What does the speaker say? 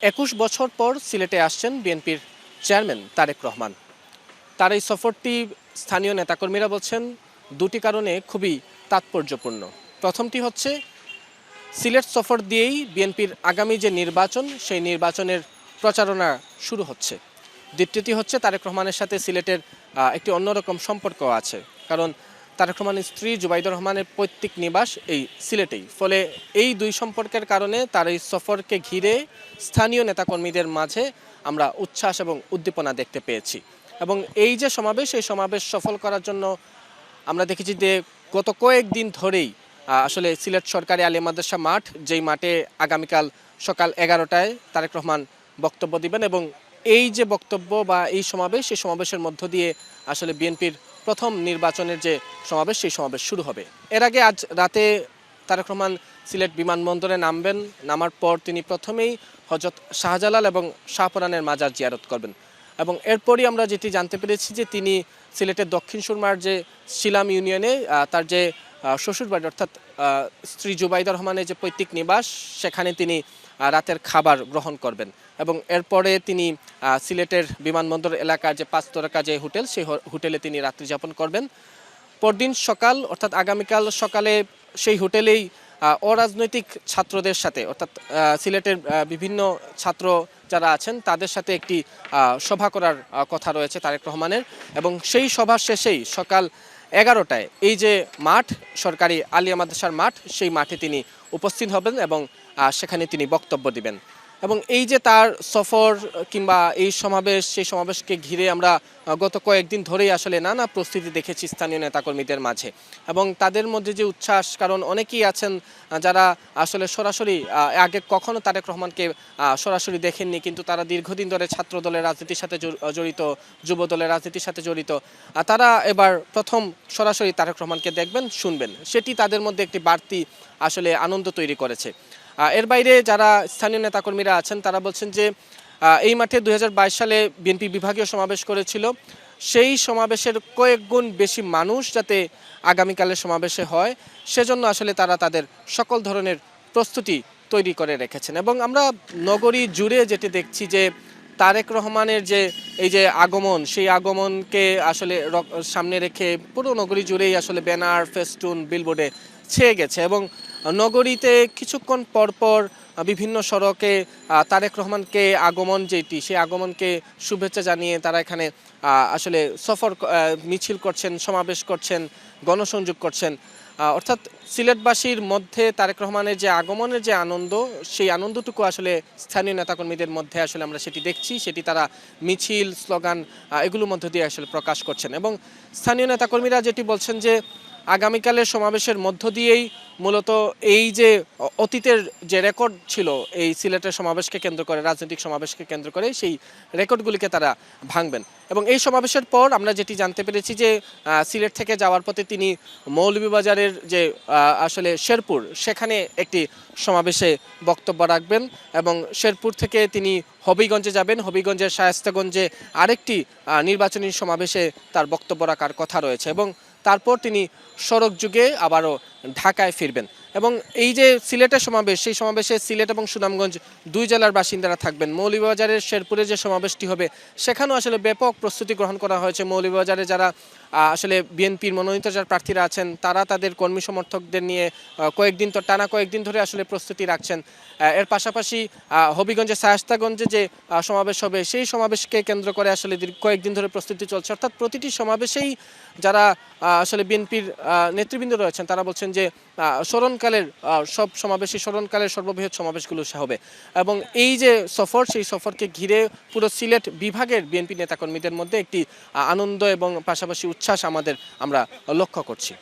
২১ বছর পর সিলেটে আসছেন বিএনপির চেয়ারম্যান তারেক রহমান। তার এই সফরটি স্থানীয় নেতাকর্মীরা বলছেন দুটি কারণে খুবই তাৎপর্যপূর্ণ। প্রথমটি হচ্ছে সিলেট সফর দিয়েই বিএনপির আগামী যে নির্বাচন সেই নির্বাচনের প্রচারণা শুরু হচ্ছে। দ্বিতীয়টি হচ্ছে তারেক রহমানের সাথে সিলেটের একটি অন্যরকম সম্পর্ক আছে, কারণ তারেক রহমানের স্ত্রী জুবাইদুর রহমানের পৈতৃক নিবাস এই সিলেটেই। ফলে এই দুই সম্পর্কের কারণে তার এই সফরকে ঘিরে স্থানীয় নেতাকর্মীদের মাঝে আমরা উচ্ছ্বাস এবং উদ্দীপনা দেখতে পেয়েছি। এবং এই যে সমাবেশ, এই সমাবেশ সফল করার জন্য আমরা দেখেছি যে গত কয়েকদিন ধরেই আসলে সিলেট সরকারি আলিয়া মাদ্রাসা মাঠ, যেই মাঠে আগামীকাল সকাল 11টায় তারেক রহমান বক্তব্য দিবেন, এবং এই যে বক্তব্য বা এই সমাবেশ, এই সমাবেশের মধ্য দিয়ে আসলে বিএনপির প্রথম নির্বাচনের যে সমাবেশ সেই সমাবেশ শুরু হবে। এর আগে আজ রাতে তারেক রহমান সিলেট বিমানবন্দরে নামবেন। নামার পর তিনি প্রথমেই হযরত শাহজালাল এবং শাহপরানের মাজার জিয়ারত করবেন, এবং এরপরই আমরা যেটি জানতে পেরেছি যে তিনি সিলেটের দক্ষিণ সুরমার যে শিলাম ইউনিয়নে তার যে শ্বশুরবাড়ি অর্থাৎ স্ত্রী জুবাইদা রহমানের যে পৈতৃক নিবাস, সেখানে তিনি রাতের খাবার গ্রহণ করবেন, এবং এরপরে তিনি সিলেটের বিমানবন্দর এলাকার যে 5 তারকা যে হোটেল, সেই হোটেলে তিনি রাত্রি যাপন করবেন। পরদিন সকাল অর্থাৎ আগামীকাল সকালে সেই হোটেলেই অরাজনৈতিক ছাত্রদের সাথে অর্থাৎ সিলেটের বিভিন্ন ছাত্র যারা আছেন তাদের সাথে একটি সভা করার কথা রয়েছে তারেক রহমানের, এবং সেই সভা শেষেই সকাল 11টায় এই যে মাঠ, সরকারি আলিয়া মাদ্রাসার মাঠ, সেই মাঠে তিনি উপস্থিত হবেন এবং সেখানে তিনি বক্তব্য দিবেন। এবং এই যে তার সফর কিংবা এই সমাবেশ, সেই সমাবেশকে ঘিরে আমরা গত কয়েকদিন ধরেই আসলে নানা প্রস্তুতি দেখেছি স্থানীয় নেতাকর্মীদের মাঝে, এবং তাদের মধ্যে যে উচ্ছ্বাস, কারণ অনেকেই আছেন যারা আসলে সরাসরি আগে কখনো তারেক রহমানকে সরাসরি দেখেননি, কিন্তু তারা দীর্ঘদিন ধরে ছাত্র দলের রাজনীতির সাথে জড়িত, যুব দলের রাজনীতির সাথে জড়িত, তারা এবার প্রথম সরাসরি তারেক রহমানকে দেখবেন, শুনবেন। সেটি তাদের মধ্যে একটি বাড়তি আসলে আনন্দ তৈরি করেছে। এর বাইরে যারা স্থানীয় নেতাকর্মীরা আছেন তারা বলছেন যে এই মাঠে 2022 সালে বিএনপি বিভাগীয় সমাবেশ করেছিল, সেই সমাবেশের কয়েক গুণ বেশি মানুষ যাতে আগামীকালের সমাবেশে হয়, সেজন্য আসলে তারা তাদের সকল ধরনের প্রস্তুতি তৈরি করে রেখেছেন। এবং আমরা নগরী জুড়ে যেটি দেখছি যে তারেক রহমানের যে এই যে আগমন, সেই আগমনকে আসলে সামনে রেখে পুরো নগরী জুড়েই আসলে ব্যানার, ফেস্টুন, বিলবোর্ডে ছেয়ে গেছে, এবং নগরীতে কিছুক্ষণ পরপর বিভিন্ন সড়কে তারেক রহমানকে আগমন যেটি, সেই আগমনকে শুভেচ্ছা জানিয়ে তারা এখানে আসলে সফর মিছিল করছেন, সমাবেশ করছেন, গণসংযোগ করছেন। অর্থাৎ সিলেটবাসীর মধ্যে তারেক রহমানের যে আগমনের যে আনন্দ, সেই আনন্দটুকু আসলে স্থানীয় নেতাকর্মীদের মধ্যে আসলে আমরা সেটি দেখছি, সেটি তারা মিছিল, স্লোগান এগুলোর মধ্য দিয়ে আসলে প্রকাশ করছেন। এবং স্থানীয় নেতাকর্মীরা যেটি বলছেন যে আগামীকালের সমাবেশের মধ্য দিয়েই মূলত এই যে অতীতের যে রেকর্ড ছিল এই সিলেটের সমাবেশকে কেন্দ্র করে, রাজনৈতিক সমাবেশকে কেন্দ্র করে, সেই রেকর্ডগুলিকে তারা ভাঙবেন। এবং এই সমাবেশের পর আমরা যেটি জানতে পেরেছি যে সিলেট থেকে যাওয়ার পথে তিনি মৌলভীবাজারের যে আসলে শেরপুর, সেখানে একটি সমাবেশে বক্তব্য রাখবেন, এবং শেরপুর থেকে তিনি হবিগঞ্জে যাবেন, হবিগঞ্জের শায়েস্তাগঞ্জে আরেকটি নির্বাচনী সমাবেশে তার বক্তব্য রাখার কথা রয়েছে, এবং তারপর তিনি সড়ক যুগে আবারও ঢাকায় ফিরবেন। এবং এই যে সিলেটের সমাবেশ, সেই সমাবেশে সিলেট এবং সুনামগঞ্জ দুই জেলার বাসিন্দারা থাকবেন। মৌলভীবাজারের শেরপুরে যে সমাবেশটি হবে, সেখানেও আসলে ব্যাপক প্রস্তুতি গ্রহণ করা হয়েছে। মৌলভীবাজারে যারা আসলে বিএনপির মনোনীত যারা প্রার্থীরা আছেন, তারা তাদের কর্মী সমর্থকদের নিয়ে টানা কয়েকদিন ধরে আসলে প্রস্তুতি রাখছেন। এর পাশাপাশি হবিগঞ্জে শায়েস্তাগঞ্জে যে সমাবেশ হবে, সেই সমাবেশকে কেন্দ্র করে আসলে কয়েকদিন ধরে প্রস্তুতি চলছে। অর্থাৎ প্রতিটি সমাবেশেই যারা আসলে বিএনপির নেতৃবৃন্দ রয়েছেন তারা বলছেন যে স্মরণকালের সব সমাবেশই স্মরণকালের সর্ববৃহৎ সমাবেশগুলো হবে। এবং এই যে সফর, সেই সফরকে ঘিরে পুরো সিলেট বিভাগের বিএনপি নেতাকর্মীদের মধ্যে একটি আনন্দ এবং পাশাপাশি উচ্ছ্বাস আমরা লক্ষ্য করছি।